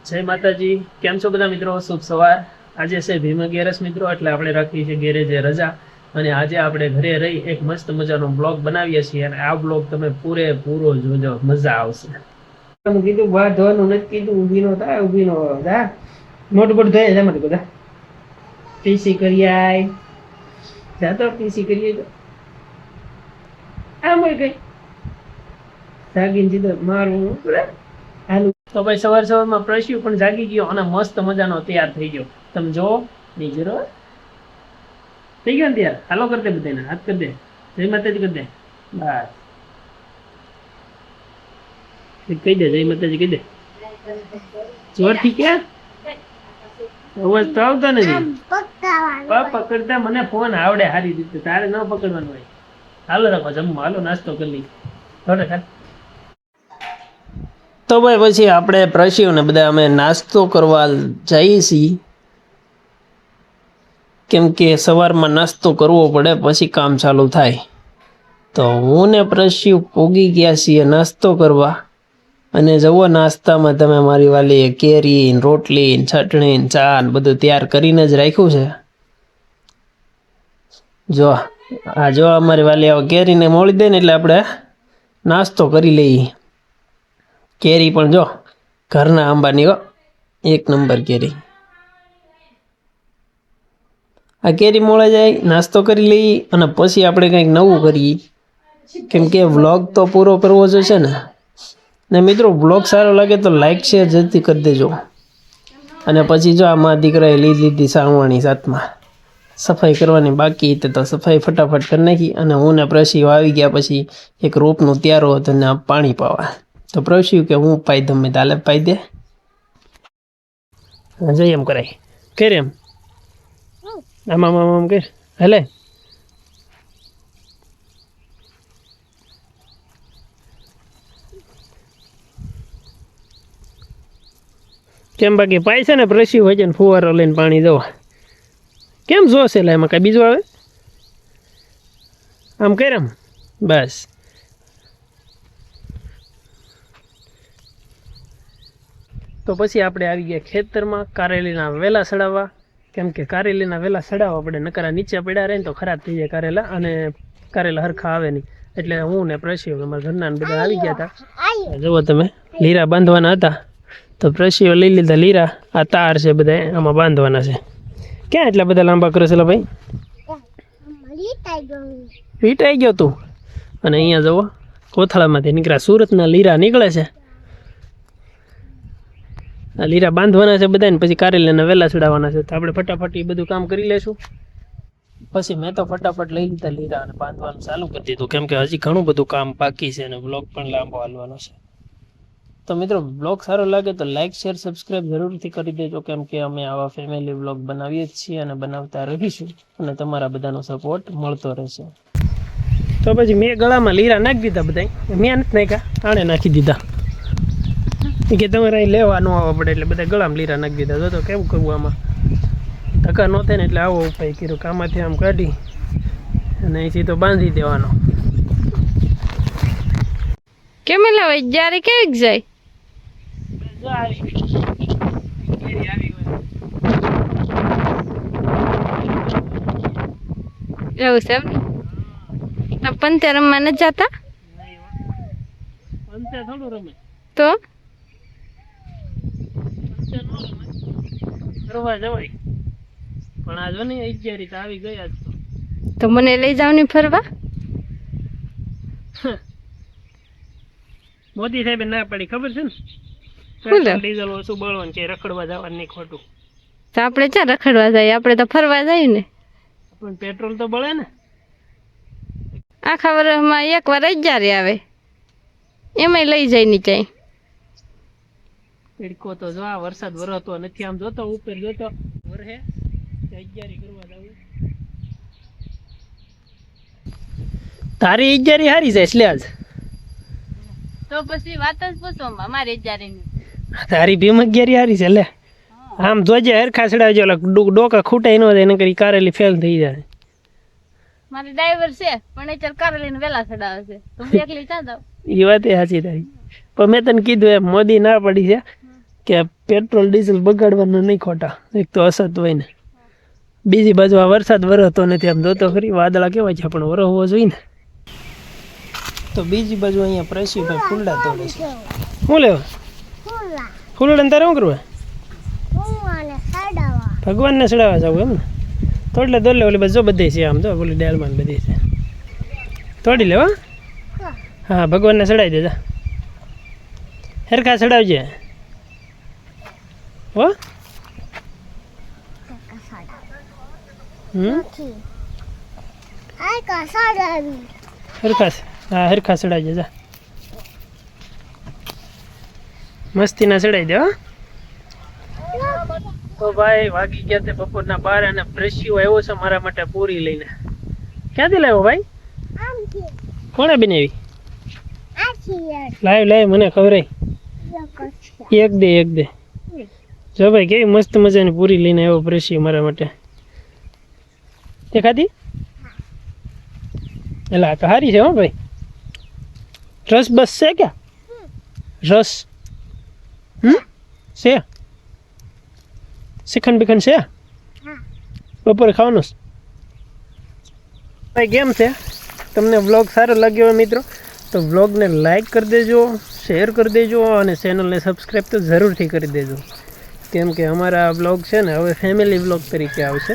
જય માતાજી, કેમ છો બધા મિત્રો? શુભ સવાર. આજે છે ભીમ અગિયારસ મિત્રો, એટલે આપણે રાખીએ છીએ ગેરેજે રજા અને આજે આપણે ઘરે રહી એક મસ્ત મજાનો બ્લોગ બનાવીએ છીએ અને આ બ્લોગ તમે પૂરેપૂરો જોજો, મજા આવશે. હું કીધું બહાર ધોવાનું નથી કીધું, ઊભી નો થાય, ઊભી નો થાય, મોટું મોટું ધોઈ જાય માટે બધા પીસી કરી આય જાતો પીસી કરીએ તો આમ કઈ જાગીને સીધો મારું હાલું. તો ભાઈ સવાર સવારમાં પ્રશ્યુ પણ જાગી ગયો અને મસ્ત મજાનો તૈયાર થઈ ગયો. તમે જો નહીં જરો થઈ ગયો ને તૈયાર. હાલો કરી દે, બધાને હાથ કરી દે, જય માતાજી કરી દે. બસ કહી દે જય માતાજી કહી દે જોરથી. ક્યાં અવાજ તો આવતો નથી. પકડતા મને ફોન આવડે સારી રીતે, તારે ન પકડવાનું હોય. હાલો રાખો જમવા, હાલો નાસ્તો કરી લઈ. તો ભાઈ પછી આપણે પ્રશ્યુને બધા અમે નાસ્તો કરવા જઈએ છીએ, કેમ કે સવારમાં નાસ્તો કરવો પડે પછી કામ ચાલુ થાય. તો હું ને પ્રશ્યુ પોગી ગયા છીએ નાસ્તો કરવા. અને જુઓ નાસ્તામાં તમે મારી વાલી કેરી, રોટલી, ચટણી, ચા બધું તૈયાર કરીને જ રાખ્યું છે. જો આ જો અમારી વાલી હવે કેરીને મોળી દે ને એટલે આપણે નાસ્તો કરી લઈએ. કેરી પણ જો ઘરના આંબાની હો, એક નંબર કેરી. આ કેરી મોળે જાય, નાસ્તો કરી લઈએ અને પછી આપણે કંઈક નવું કરીએ, કેમ કે વ્લોગ તો પૂરો કરવો જ છે ને મિત્રો. વ્લોગ સારો લાગે તો લાઈક શેર જલ્દી કરી દેજો. અને પછી જો આમાં દીકરાએ લીધી સાવણી સાથમાં, સફાઈ કરવાની બાકી હતી તો સફાઈ ફટાફટ કરી નાખી. અને હું ને પ્રશ્યુ આવી ગયા પછી એક રોપનું ત્યારો હતો ને પાણી પાવા. તો પ્રશ્યુ કે હું પાઈ દઉં, મેં તાલે પાઈ દે. જઈ એમ કરાય કે એમ આમ આમ આમ કર હલે. કેમ બાકી પાય છે ને પ્રશ્યુ હોય છે ને ફુવારો લઈને પાણી દો. કેમ જોશે લે એમાં કાંઈ બીજું આવે? આમ કર આમ બસ. તો પછી આપણે આવી ગયા ખેતરમાં કારેલીના વેલા સડાવવા, કેમ કે કારેલીના વેલા સડાવવા પડે, નકરા નીચે પડ્યા રહે ને તો ખરાબ થઈ જાય કારેલા, અને કારેલા હરખા આવે નહીં. એટલે હું ને પ્રશ્યુ અમારા ઘરના બધા આવી ગયા હતા. જુઓ તમે, લીરા બાંધવાના હતા તો પ્રશ્યુ લઈ લીધા લીરા. આ તાર છે બધા આમાં બાંધવાના છે. ક્યાં એટલા બધા લાંબા કરો છે ભાઈ? વીટાઈ ગયો તું. અને અહીંયા જુઓ કોથળામાંથી નીકળ્યા સુરતના લીરા નીકળે છે. આ લીરા બાંધવાના છે બધાને, પછી કારેલીના વેલા ચડાવવાના છે. તો આપણે ફટાફટ એ બધું કામ કરી લેશું. પછી મેં તો ફટાફટ લઈ લીધા લીરા અને બાંધવાનું ચાલુ કરી દીધું, કેમ કે હજી ઘણું બધું કામ બાકી છે અને બ્લોગ પણ લાંબો હાલવાનો છે. તો મિત્રો બ્લોગ સારો લાગે તો લાઇક શેર સબસ્ક્રાઈબ જરૂરથી કરી દેજો, કેમ કે અમે આવા ફેમિલી બ્લોગ બનાવીએ જ છીએ અને બનાવતા રહીશું અને તમારા બધાનો સપોર્ટ મળતો રહેશે. તો પછી મેં ગળામાં લીરા નાખી દીધા બધા. મેં નથી નાખ્યા, આણે નાખી દીધા કે તમારે અહીં લેવા ન આવવા પડે, એટલે બધા ગળામાં લીરા નાખી દીધા. તો કેવું કરવું આમાં? ધક્કા ન થાય ને એટલે આવો ઉપાય કર્યો કે આમાંથી આમ કાઢી અને અહીંથી તો બાંધી દેવાનો. કેમ લાવે જ્યારે કેવી જાય? એવું છે એમ? પંતે રમવા નથી જતા? પંતે થોડું રમે તો ફરવા જવાય, પણ આ જો ને 11 તો આવી ગયા તો મને લઈ જાવ ને ફરવા. મોદી સાહેબ ના પડી, ખબર છે ને? ડીઝલ ઓછું બળવાનું છે, રખડવા જવાનું નહીં ખોટું. તો આપણે ક્યાં રખડવા જાય? આપણે તો ફરવા જાય ને. પણ પેટ્રોલ તો બળે ને. આખા વર્ષમાં એક વાર 11 આવે, એમાંય લઈ જાય નીચે. તડકો તો જો આ વરસાદ વરસતો નથી, આમ જોતો ઉપર જોતો વરહે 11 કરવા જવું. તારી 11 હારી જાય એટલે આજ તો પછી વાત જ પૂછો, અમારે 11 ની તારી ભીમ 11 હારી છે લે. આમ જોજે હરખા ચડાવજો, ડોકા ખૂટાઈ ન જાય, એને કરી કારેલી ફેલ થઈ જાય. મારી ડ્રાઈવર છે પણ એ ચાલ કારેલીને વેલા ચડાવે છે, તું એકલી ચા જાવ. એ વાત એ સાચી તારી, પણ મેં તને કીધું એમ મોદી ના પડી છે કે પેટ્રોલ ડીઝલ બગાડવાના નહીં ખોટા, એક તો અસત હોય ને, બીજી બાજુ આ વરસાદ વરસતો નથી. આમ જોતો ખરી વાદળા કેવા છે પણ વરસ હોવો જોઈએ ને. તો બીજી બાજુ અહીંયા પ્રશીભાઈ ફૂલડા તોડે છે. શું લેવા ફૂલડા તારે શું કરવા? ભગવાનને ચડાવવા જવું એમ ને? તોડલે દોડલે ઓલી બસ જો બધી છે આમ જો ઓલી ડાળમાં બધી છે, તોડી લેવા. હા ભગવાનને ચડાવી દેજા, હેરખા ચડાવજે હો. હરખા હા હરખા ચડાવી દેજા, મસ્તીના ચડાવી દે હો. તો ભાઈ વાગી ગયા તે બપોરના 12 અને પ્રશ્યુ આવ્યો છે મારા માટે પૂરી લઈને. ક્યાંથી લાવ્યો ભાઈ? કોણે બનાવી? લાવ લાવ મને ખવરાય. એક દે જો ભાઈ કેવી મસ્ત મજાની પૂરી લઈને આવ્યો પ્રશ્યુ મારા માટે. તે ખાધી? એટલે તો સારી છે હો ભાઈ. રસ બસ છે ક્યાં? રસ છે? શ્રીખંડ બીખંડ છે? બપોરે ખાવાનું છે ભાઈ. કેમ છે તમને વ્લોગ સારો લાગ્યો હોય મિત્રો તો વ્લોગને લાઈક કરી દેજો, શેર કરી દેજો અને ચેનલને સબસ્ક્રાઈબ તો જરૂરથી કરી દેજો, કેમ કે અમારા વ્લોગ છે ને હવે ફેમિલી વ્લોગ તરીકે આવશે.